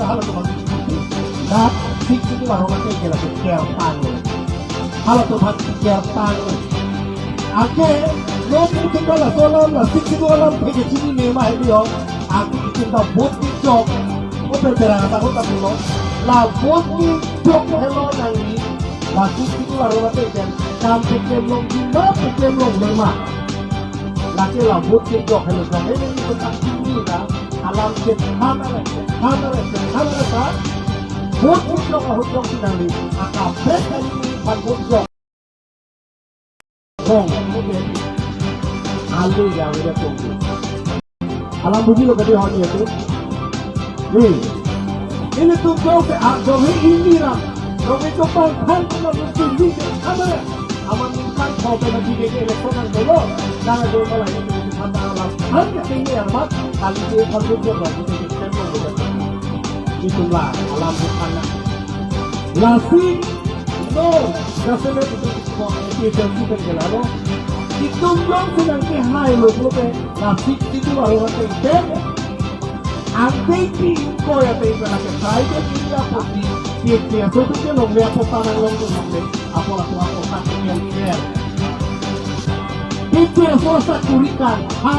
halo tu bagi dah sik tu baru mati kira kira tanu halo tu bagi kira tanu ake lo itu kalau solam lah sik tu alam pergi sini memang dia aku itu tak buat job apa berang tak tahu lo lah buat job hello nangi lah sik tu baru mati kan sampai kelong lima kelong lima laki lah buat job hello kan ini itu tak sini lah alam kita hamil tak buat job hujung sinali akak berkan ini buat job kong mungkin alu yang dia tunggu alam buji lo kadi honi itu ini tuh kau ke domi ini ram domi tu pang tu mesti di ada aman minta kau ke bagi ke elektronan dulu jangan dulu malah ini ada alam hanya ini amat kali dia perlu dia bagi ke tempat itulah alam bukan nasi no nasi itu semua itu kita jalan ditunjuk sedang ke hai lo ke nasi itu baru nanti ante ko ya te pela ke sai ke kita poti que a todo que lo vea por para lo que no apa la tua cosa que el quer itu yang sosa kurikan ha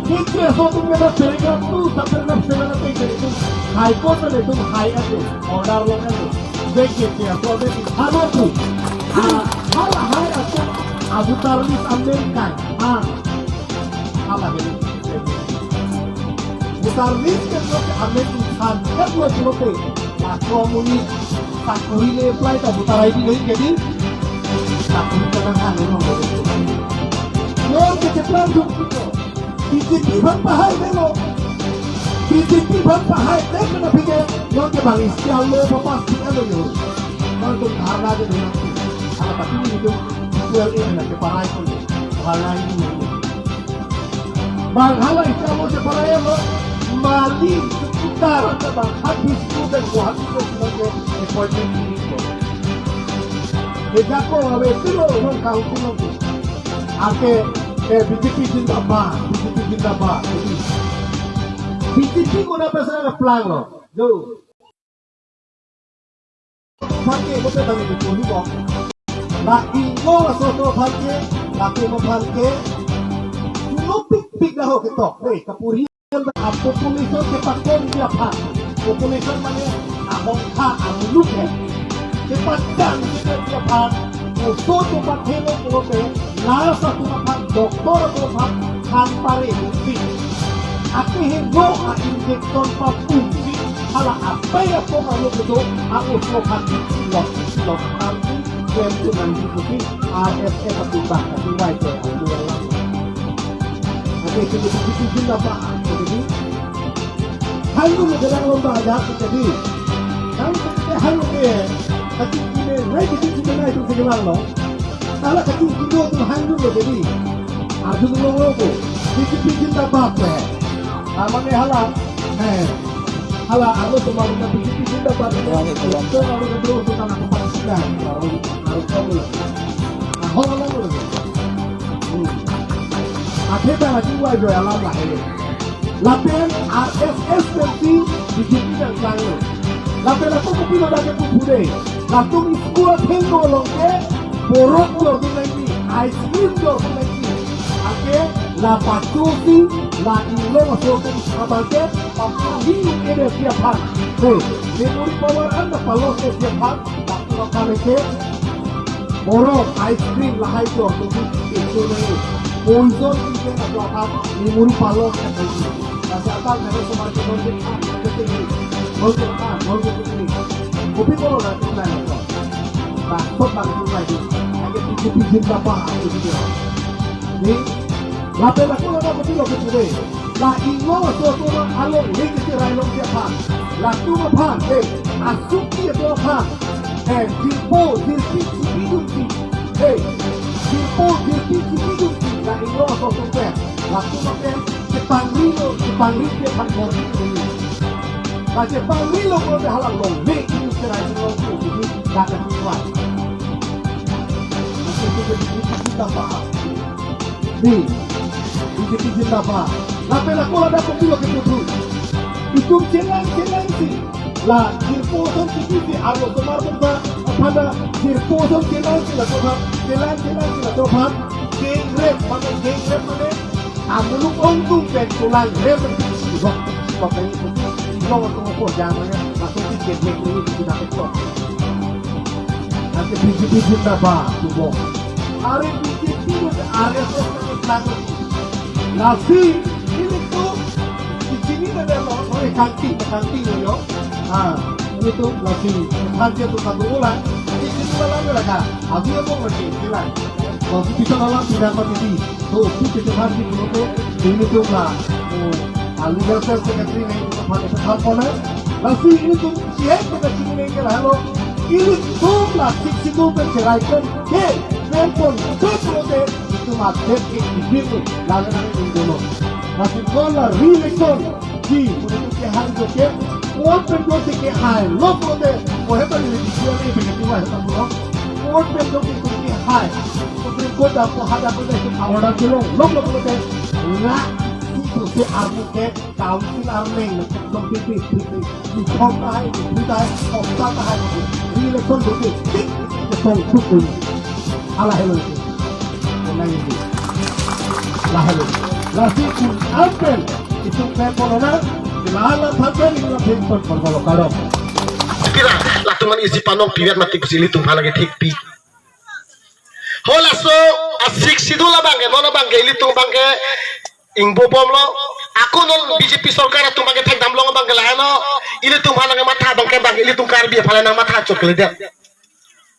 itu yang sosa que da perega tu tak pernah segala te itu hai ko le tu hai itu order lo kan de que a todo de halo tu hala hai itu Abu Talib Amerika hala ini Butarlis kan lo Amerika kan lo celote lah komuni tak kurile apply tak butar ID lagi jadi tak kurile kan lo lo keceplan duk BJP bang pahai melo BJP bang pahai dek kena pikir lo ke bang istial lo papas kita lo yo kalau tu harga je dengan apa tapi itu jual ini nak ke pahai pun harga ini bang hala istial lo ke pahai lo mali sekitar bang habis tu dan kuat itu sebagai appointment ini. Kita ko abe tu orang kau tu nanti. Ake BJP jindabad, BJP jindabad. BJP ko na pasal ada plan lo. Jo. Pakai betul tadi itu ni kok. Nak ingo soto pakai, nak ingo pakai. Tuno pik dah ho ketok. Kapuri population sepakon dia pak population mana ahong ka amuluk sepatkan dia pak uso tu pathelo kote nasa tu pak doktor tu pak kampare uti aku hindo a injektor papungi ala apa ya ko kalau betul aku sokan lo kanti yang tu nanti uti ASF tu pak tu wai ke tu Allah oke kita juga pak jadi halu dalam lomba ada jadi kalau kita halu dia kecil ini naik kecil naik itu sejalan loh kalau kecil itu halu jadi adu lomba bikin dapat namanya halal halal aku cuma kita bikin dapat itu kalau terus kita nak kepastian harus tahu nah halal lagi akhirnya lagi wajib alam lah ini lapen RSS nanti dijadikan sangat lapen aku kepilih dari kubude lalu iskuat hengo longke borok jor lagi ice cream jor lagi ake la pacusi la ilong sotung abangke papuhi ede siapan memori power anda palos siapan waktu makaleke borok ice cream lah jor itu lagi poison itu atau apa memori palos lagi Asal mereka semakin mungkin ini. Kopi kalau nanti lain itu, takut banget lagi. Agak bikin apa itu dia. Ni, lapel aku ada kopi lo kecuali. Lah ingo suatu orang alor ini kita railong siapa. Lah tu apa? Asuki itu apa? Jilpo, jilpi, jilpi. Jilpo, jilpi, jilpi. Lah ingo suatu orang. Lah tu apa? Panglilo dia panggil ini. Baca panglilo kalau dia halang long, mek itu serai long tu, jadi dah akan kuat. Masih itu jadi kita faham. Ni, jadi kita faham. Lapel aku ada kopi lo ketutu. Itu jalan sih. Lah, dirposan sih alo tomar berda pada dirposan jalan sih lah Tuhan. Jalan sih lah Tuhan. Gengrep mana amuluk ontung pentulan rep sebab itu nomor tunggu jangannya masuk di gengrep ini tidak betul. Nanti biji-biji nabah tubuh. Are biji itu are sesuatu nasi ini tuh di sini ada oleh kanting loh. Ini tuh nasi kanting tuh satu bulan. Di sini lagi lah kan. Aku yang mau ngasih bilang. Kalau kita dalam tidak mati, tuh kita harus dulu ini tuh lah. Legal secretary ini pada tempat mana? Lalu ini tuh siapa yang sini ni kalau ini tuh lah siksi tuh berceraikan. Handphone betul itu macam itu lalu nanti dulu. Lalu kalau relation di untuk kehan juga, open door ke high, low door, boleh beri dia ni begitu lah semua. Open door ke high. Ko dapat hadapan itu awalnya kilo, lom boleh enggak itu si armute council armeng kompeti di kota itu kita kota tahan ini lekon dulu itu suku ala hello itu menang itu lah hello lagi pun apel itu corona dilala sampai ini pun kalau kira lah teman isi panong pilihan mati kusili tumpah lagi tikpi hola so asik sidula bangke mana bangke ili tung bangke ingbo bom lo aku non BJP सरकार tung bangke thek dam lo bangke lahano ili tung bangke matha bangke bangke ili tung karbi phala nang matha chok kele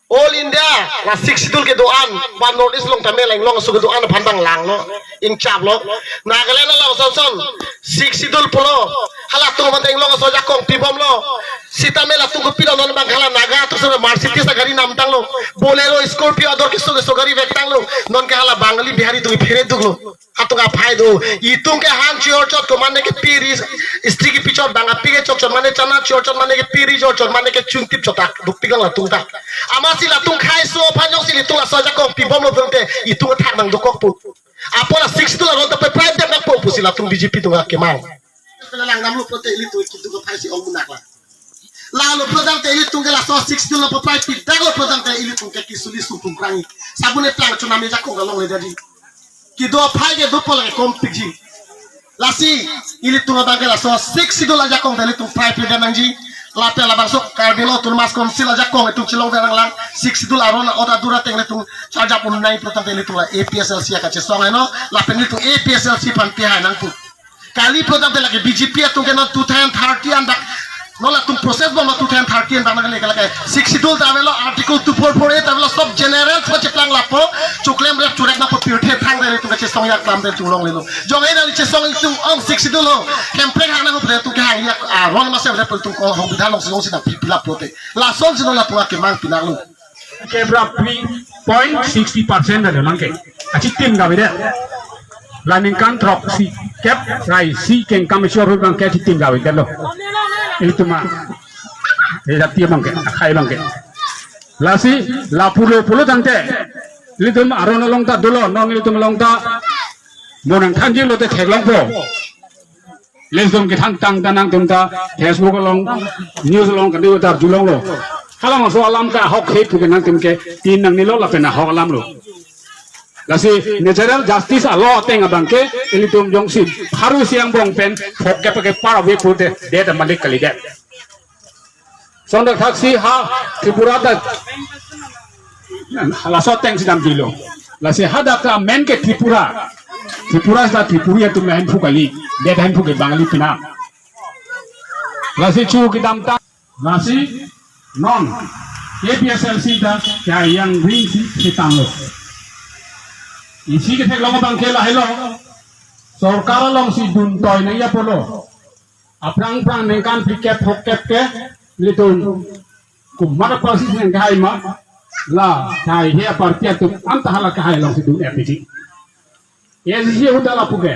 all India la sik sidul ke doan ban notice long tamel long so ke doan phandang lang lo ing chap lo nagaland lo son sik sidul polo hala tung bangke long so jakong pibom lo sita mela tung pilo non bang hala naga to so Mercedes gari nam tang lo bolero Scorpio ador ke so gari vektang lo non ke hala bangali bihari tu fere duglo hatunga phaido itung ke han chior chot ko mane ke piri stri ki pichor banga pige chok chot mane chana chior chot mane ke piri chot mane ke chuntip chota dukti gang la tung ta amasi la tung khai so phanyong sili tung la saja ko pibom lo bangte itung thak nang dokok pu apola 6 dolar ronta pe private nak po pusila tung BJP tung ke mau lang namlu prote ili tu kitu ko phai si ong munak la lalu program te ili tungge la so 6 dolar po price pit dago program te ili tungge kisuli sutung prangi sabune plang chuna me jakong galong le jadi ki do phage do pol ke kompiji lasi ili tunga bangke la so 6 dolar jakong te ili tung price pit danji la pe la bangsok karbilo tul mas kom sila jakong itu cilong darang lang 6 dolar rona oda dura teng le tung charge pun nai program te ili tung la APSLC ka che song no la pe ili tung APSLC pan pi ha nang tu kali program te lagi BJP tung ke no 2030 andak nola tum proses bom 2030 bang nagale kala 60 dol tavelo article 2448 tavelo sob general pache plang lapo chuklem rep churek na po pirthe thang dele tu kache song yak klam de chulong lelo jongai na che song tu ong 60 dol ho kemprek hana ho pre tu ka hang yak a ron ma se rep tu ko ho bidhan long song sida pila pote la sol sino la tu ke mang pinang lu kebra 3.60% dale mangke achi tim ga bide laning kan trok si kep rai si ken kamisyor ru bang ke tim ga bide lo itu mah tidak tiap bangke khai bangke lasi la pulo tante itu mah aron long ta dulu nong itu long ta monang thanji lo te khek long po lesdom ke than tang danang tum ta Facebook long news long ka diu tar julong lo halang so alam ka hok he pu ke nang tim ke tin nang ni lo la pe na hok alam lo lasi natural justice alo teng abangke ini tum jong si haru siang bong pen phok ke pake par we pute de da malik kali de sonda taksi ha tripura da la so teng sidam dilo lasi hada ka men ke tripura sa tripuri tu men phu kali de dan phu ke bangali pina lasi chu kidam ta lasi non APSLC da ya yang ring si tamlo isi ke long bang ke la hello sarkar long si dun toy na ya polo aprang prang neng kan piket hokep ke litun kumar pasis neng kai ma la kai he partia tu anta hala kai long si dun epiti ye si udah la puge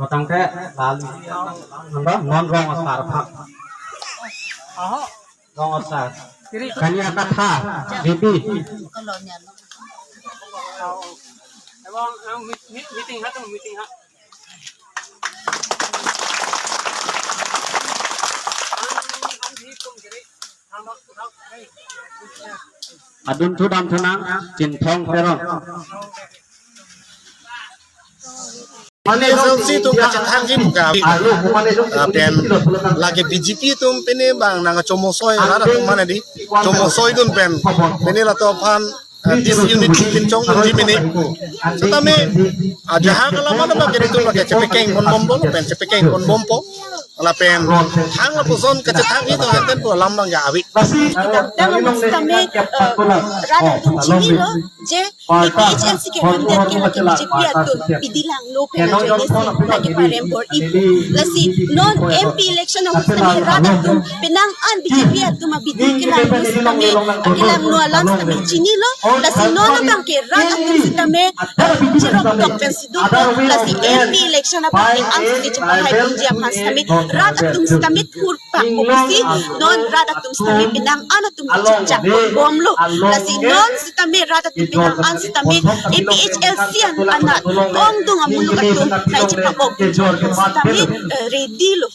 Totang ke lalu nanda non rong asar phak rong asar kanya katha bibi adun thudam thunang chin thong perong Mane sangsi tum kaca tangki buka. Pen lagi BJP tum pene bang nanga comosoi ada tum mana di comosoi tum pen pene la to pan disunity pincong di mene. Tetapi jaha kalau mana bang jadi tum lagi cepekeng kon bombo pen cepekeng kon bompo. La pen hang la puson kaca tangki tum enten po lambang ya awi. Dalam kami rada kuncini lo, je agensi ke konten ke lagi BJP atau pidilang no penajolisi lagi parempor ibu. Lasi non MP election ang kami rada tum pinangan BJP atau mabidi kilang no kami kilang no alam kami chini lo. Lasi non ang ke rada tum kami jirok dok pensiduto. Lasi MP election ang ang si cepat hai punji amas kami rada tum kami kurpa kusi non rada tum kami pinangan tum cicak bom lo. Lasi non kami rada tum pinangan kami APHLC an anak kong dong amuluk atum na icipabog kami ready lo.